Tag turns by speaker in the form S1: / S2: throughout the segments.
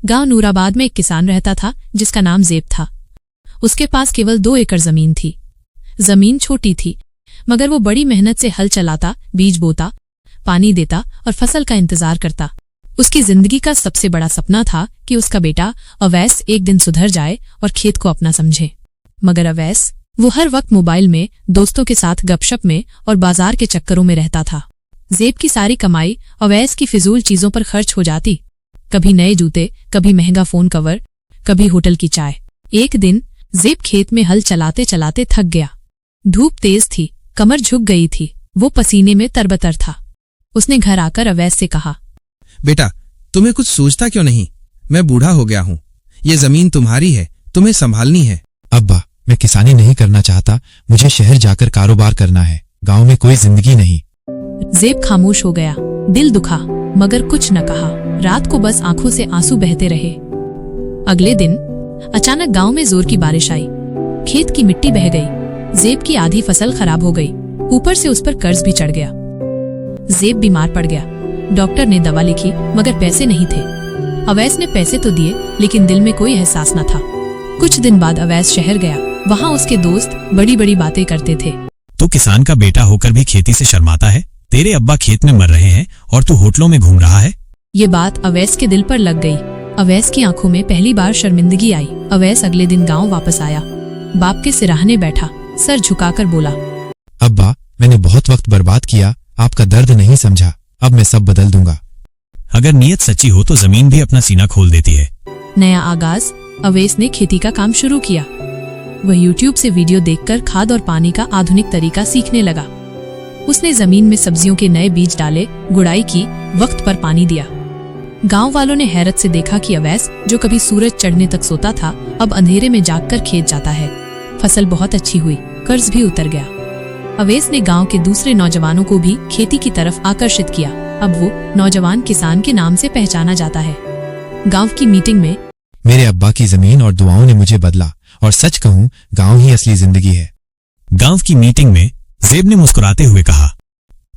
S1: गांव नूराबाद में एक किसान रहता था जिसका नाम ज़ेब था। उसके पास केवल 2 एकड़ जमीन थी। जमीन छोटी थी, मगर वो बड़ी मेहनत से हल चलाता, बीज बोता, पानी देता और फसल का इंतजार करता। उसकी जिंदगी का सबसे बड़ा सपना था कि उसका बेटा अवैस एक दिन सुधर जाए और खेत को अपना समझे। मगर अवैस, वो हर वक्त मोबाइल में, दोस्तों के साथ गपशप में और बाजार के चक्करों में रहता था। ज़ेब की सारी कमाई अवैस की फिजूल चीजों पर खर्च हो जाती। कभी नए जूते, कभी महंगा फोन कवर, कभी होटल की चाय। एक दिन ज़ेब खेत में हल चलाते चलाते थक गया। धूप तेज थी, कमर झुक गई थी, वो पसीने में तरबतर था। उसने घर आकर अवैस से कहा,
S2: बेटा, तुम्हें कुछ सोचता क्यों नहीं? मैं बूढ़ा हो गया हूँ। ये जमीन तुम्हारी है, तुम्हें संभालनी है।
S3: अब्बा, मैं किसानी नहीं करना चाहता, मुझे शहर जाकर कारोबार करना है। गांव में कोई जिंदगी नहीं।
S1: ज़ेब खामोश हो गया, दिल दुखा, मगर कुछ न कहा। रात को बस आंखों से आंसू बहते रहे। अगले दिन अचानक गांव में जोर की बारिश आई। खेत की मिट्टी बह गई। ज़ेब की आधी फसल खराब हो गई, ऊपर से उस पर कर्ज भी चढ़ गया। ज़ेब बीमार पड़ गया। डॉक्टर ने दवा लिखी, मगर पैसे नहीं थे। अवैस ने पैसे तो दिए, लेकिन दिल में कोई एहसास न था। कुछ दिन बाद अवैस शहर गया। वहाँ उसके दोस्त बड़ी बड़ी बातें करते थे।
S4: तू किसान का बेटा होकर भी खेती से शर्माता है? तेरे अब्बा खेत में मर रहे हैं और तू होटलों में घूम रहा है।
S1: ये बात अवैस के दिल पर लग गई। अवैस की आंखों में पहली बार शर्मिंदगी आई। अवैस अगले दिन गांव वापस आया। बाप के सिराहने बैठा, सर झुकाकर बोला,
S3: अब्बा, मैंने बहुत वक्त बर्बाद किया, आपका दर्द नहीं समझा। अब मैं सब बदल दूंगा।
S4: अगर नीयत सच्ची हो तो जमीन भी अपना सीना खोल देती है।
S1: नया आगाज। अवैस ने खेती का काम शुरू किया। वह YouTube से वीडियो देखकर खाद और पानी का आधुनिक तरीका सीखने लगा। उसने जमीन में सब्जियों के नए बीज डाले, गुड़ाई की, वक्त पर पानी दिया। गांव वालों ने हैरत से देखा कि अवैस, जो कभी सूरज चढ़ने तक सोता था, अब अंधेरे में जागकर खेत जाता है। फसल बहुत अच्छी हुई, कर्ज भी उतर गया। अवैस ने गांव के दूसरे नौजवानों को भी खेती की तरफ आकर्षित किया। अब वो नौजवान किसान के नाम से पहचाना जाता है। गांव की मीटिंग में,
S3: मेरे अब्बा की जमीन और दुआओं ने मुझे बदला, और सच कहूँ, गांव ही असली जिंदगी है।
S4: गांव की मीटिंग में ज़ेब ने मुस्कुराते हुए कहा,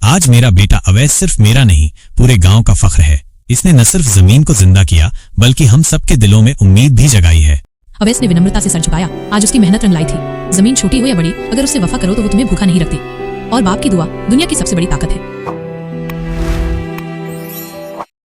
S4: आज मेरा बेटा अवैस सिर्फ मेरा नहीं, पूरे गांव का फख्र है। इसने न सिर्फ जमीन को जिंदा किया, बल्कि हम सबके दिलों में उम्मीद भी जगाई है।
S1: अवैस ने विनम्रता से सर झुकाया। आज उसकी मेहनत रंग लाई थी। जमीन छोटी हो या बड़ी, अगर उससे वफा करो तो वो तुम्हें भूखा नहीं रखती। और बाप की दुआ दुनिया की सबसे बड़ी ताकत है।